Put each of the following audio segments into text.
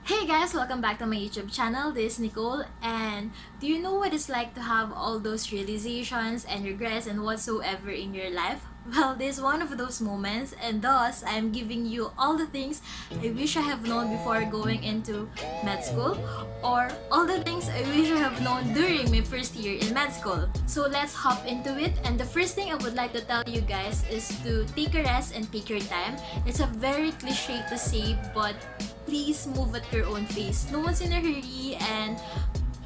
Hey guys, welcome back to my YouTube channel. This is Nicole, and do you know what it's like to have all those realizations and regrets and whatsoever in your life? Well, this is one of those moments, and thus I'm giving you all the things I wish I have known before going into med school, or all the things I wish I have known during my first year in med school. So let's hop into it, and the first thing I would like to tell you guys is to take a rest and take your time. It's a very cliche to say, but please move at your own pace. No one's in a hurry, and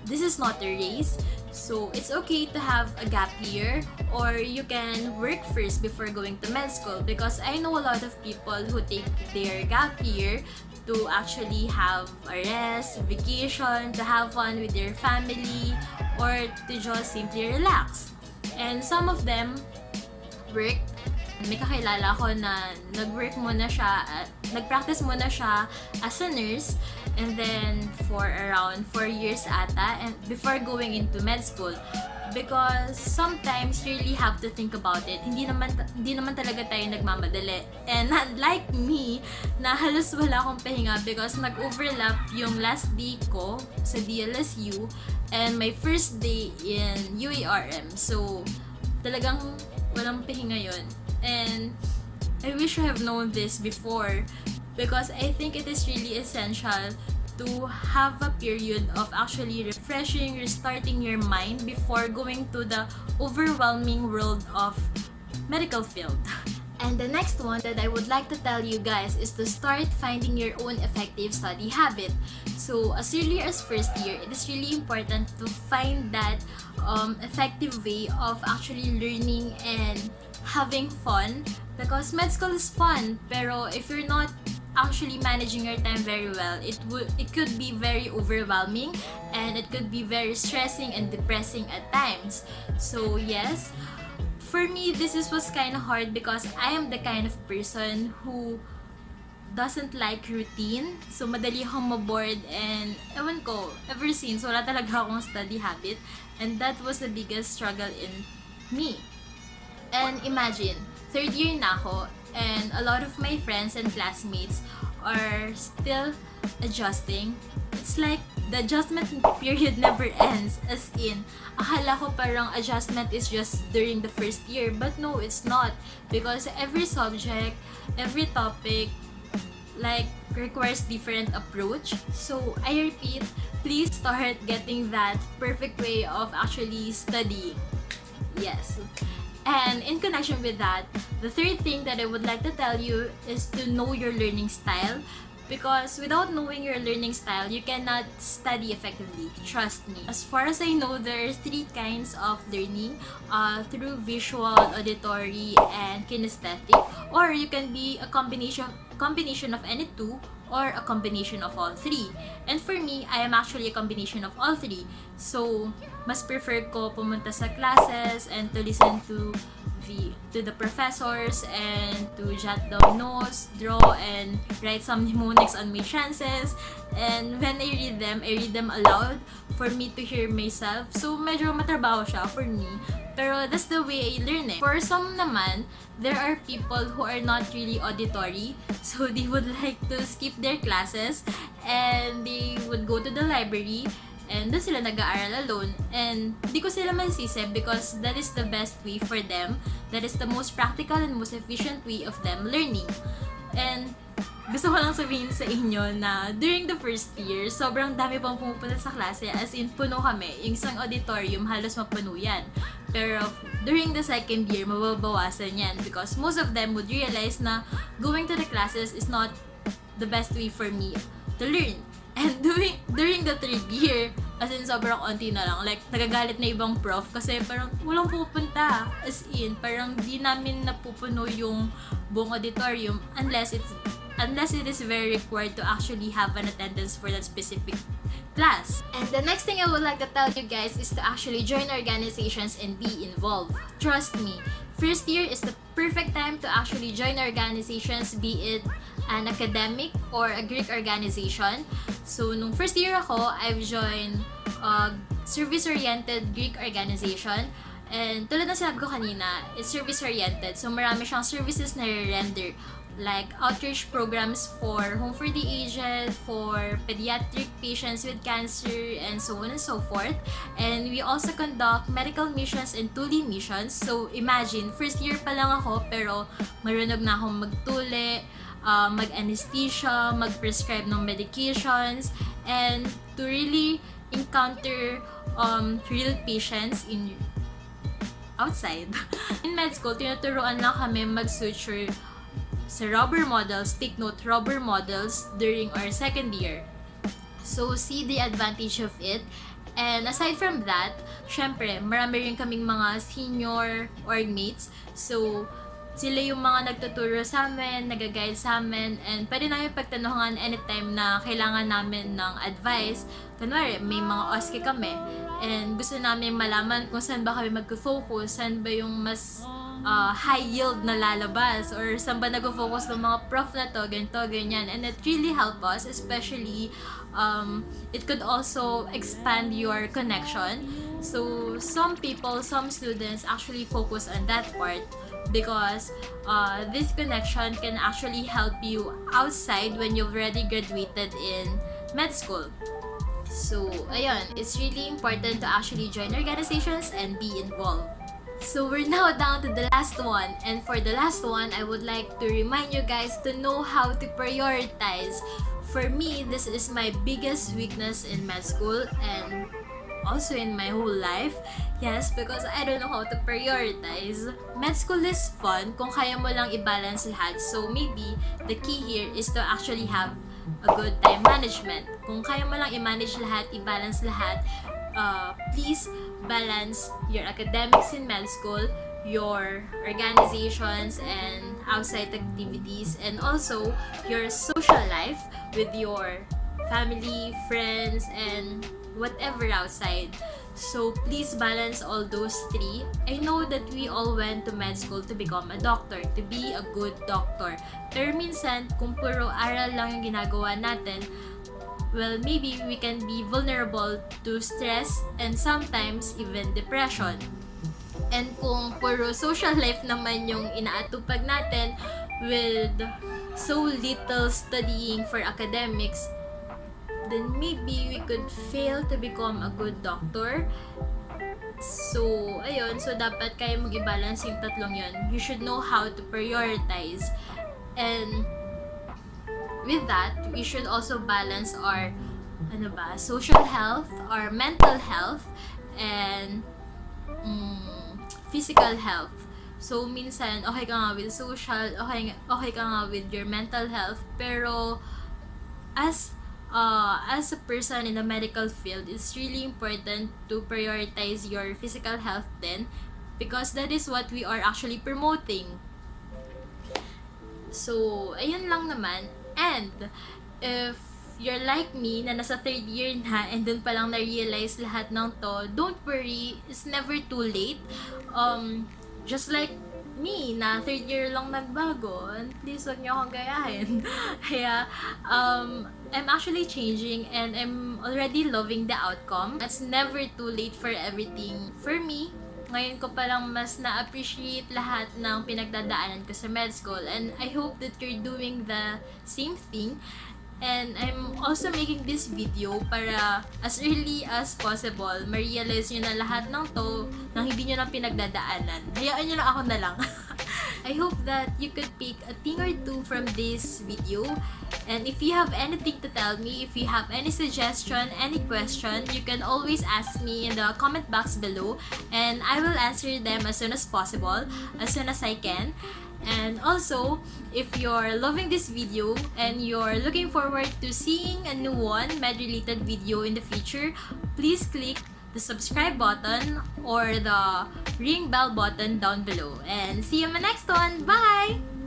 this is not a race. So it's okay to have a gap year, or you can work first before going to med school, because I know a lot of people who take their gap year to actually have a rest, vacation, to have fun with their family, or to just simply relax. And some of them work. May kakilala ko na nag-practice muna siya as a nurse, and then for around 4 years ata, and before going into med school. Because sometimes you really have to think about it. Hindi naman talaga tayo nagmamadali. And unlike me, na halos wala akong pahinga because nag-overlap yung last day ko sa DLSU and my first day in UARM. So, talagang walang pahinga yun. And I wish I have known this before, because I think it is really essential to have a period of actually refreshing, restarting your mind before going to the overwhelming world of medical field. And the next one that I would like to tell you guys is to start finding your own effective study habit. So as early as first year, it is really important to find that effective way of actually learning and having fun, because med school is fun, pero if you're not actually managing your time very well, it could be very overwhelming, and it could be very stressing and depressing at times. So yes, for me, was kind of hard because I am the kind of person who doesn't like routine. So, madali akong mabored, and ewan ko, ever since, wala talaga akong study habit, and that was the biggest struggle in me. And imagine, third year na ako, and a lot of my friends and classmates are still adjusting. It's like the adjustment period never ends. As in, akala ko parang adjustment is just during the first year, but no, it's not, because every subject, every topic, like, requires different approach. So I repeat, please start getting that perfect way of actually studying. Yes. And in connection with that, the third thing that I would like to tell you is to know your learning style, because without knowing your learning style, you cannot study effectively. Trust me. As far as I know, there are 3 kinds of learning, through visual, auditory, and kinesthetic, or you can be a combination of any 2, or a combination of all 3. And for me, I am actually a combination of all 3. So, mas prefer ko pumunta sa classes and to listen to the professors, and to jot down notes, draw, and write some mnemonics on my chances. And when I read them aloud for me to hear myself. So, medyo matrabaho siya for me. Pero that's the way I learn eh. For some naman, there are people who are not really auditory. So, they would like to skip their classes, and they would go to the library, and doon sila nag-aaral alone. And di ko sila masisisi, because that is the best way for them. That is the most practical and most efficient way of them learning. And gusto ko lang sabihin sa inyo na during the first year, sobrang dami pang pumupunta sa klase. As in, puno kami. Yung isang auditorium, halos mapuno yan. Pero during the second year, mababawasan yan, because most of them would realize na going to the classes is not the best way for me to learn. And during the third year, as in, sobrang onti na lang. Like, nagagalit na ibang prof kasi parang walang pupunta. As in, parang di namin napupuno yung buong auditorium unless it is very required to actually have an attendance for that specific class. And the next thing I would like to tell you guys is to actually join organizations and be involved. Trust me, first year is the perfect time to actually join organizations, be it an academic or a Greek organization. So, nung first year ako, I've joined a service-oriented Greek organization. And tulad ng sinabi ko kanina, it's service-oriented. So, marami siyang services na re-render. like outreach programs for home for the aged, for pediatric patients with cancer, and so on and so forth. And we also conduct medical missions and tuli missions. So imagine, first year pa lang ako pero marunong na akong magtuli, mag-anesthesia, mag-prescribe ng medications, and to really encounter real patients in outside. In med school, tinuturuan lang kami mag-suture sa rubber models, take note, rubber models during our second year. So, see the advantage of it. And aside from that, syempre, marami rin kaming mga senior org mates. So, sila yung mga nagtuturo sa amin, nag-guide sa amin, and pwede namin pagtanungan anytime na kailangan namin ng advice. Kunwari, may mga OSCE kami, and gusto namin malaman kung saan ba kami mag-focus, saan ba yung mas high yield na lalabas, or saan ba nag-focus ng mga prof na to, ganito, ganyan. And it really helped us, especially it could also expand your connection. So some people, some students actually focus on that part because this connection can actually help you outside when you've already graduated in med school. So ayun, it's really important to actually join organizations and be involved. So we're now down to the last one, and for the last one, I would like to remind you guys to know how to prioritize. For me, this is my biggest weakness in med school and also in my whole life. Yes, because I don't know how to prioritize. Med school is fun kung kaya mo lang i-balance lahat. So maybe the key here is to actually have a good time management. Kung kaya mo lang i-manage lahat, i-balance lahat, please balance your academics in med school, your organizations and outside activities, and also your social life with your family, friends, and whatever outside. So please balance all those three. I know that we all went to med school to become a doctor, to be a good doctor. Pero minsan, kung puro aral lang yung ginagawa natin, well, maybe we can be vulnerable to stress and sometimes even depression. And kung puro social life naman yung inaatupag natin with so little studying for academics, then maybe we could fail to become a good doctor. So, ayun. So, dapat kaya mong i-balance yung tatlong yun. You should know how to prioritize. And with that, we should also balance our social health, our mental health, and physical health. So, minsan, okay ka nga with social, okay ka nga with your mental health, pero as a person in the medical field, it's really important to prioritize your physical health then, because that is what we are actually promoting. So, ayun lang naman. And if you're like me, na nasa third year na, and dun palang na-realize lahat ng to, don't worry, it's never too late. Just like me, na third year lang nagbago, and please wag niyo akong gayahin. Kaya, I'm actually changing, and I'm already loving the outcome. It's never too late for everything. For me, ngayon ko palang mas na-appreciate lahat ng pinagdadaanan ko sa med school, and I hope that you're doing the same thing. And I'm also making this video para as early as possible, ma-realize nyo na lahat ng to nang hindi nyo lang pinagdadaanan. Hayaan nyo lang ako na lang. I hope that you could pick a thing or two from this video. And if you have anything to tell me, if you have any suggestion, any question, you can always ask me in the comment box below, and I will answer them as soon as possible, as soon as I can. And also, if you're loving this video and you're looking forward to seeing a new one, med-related video in the future, please click the subscribe button or the ring bell button down below. And see you in my next one. Bye!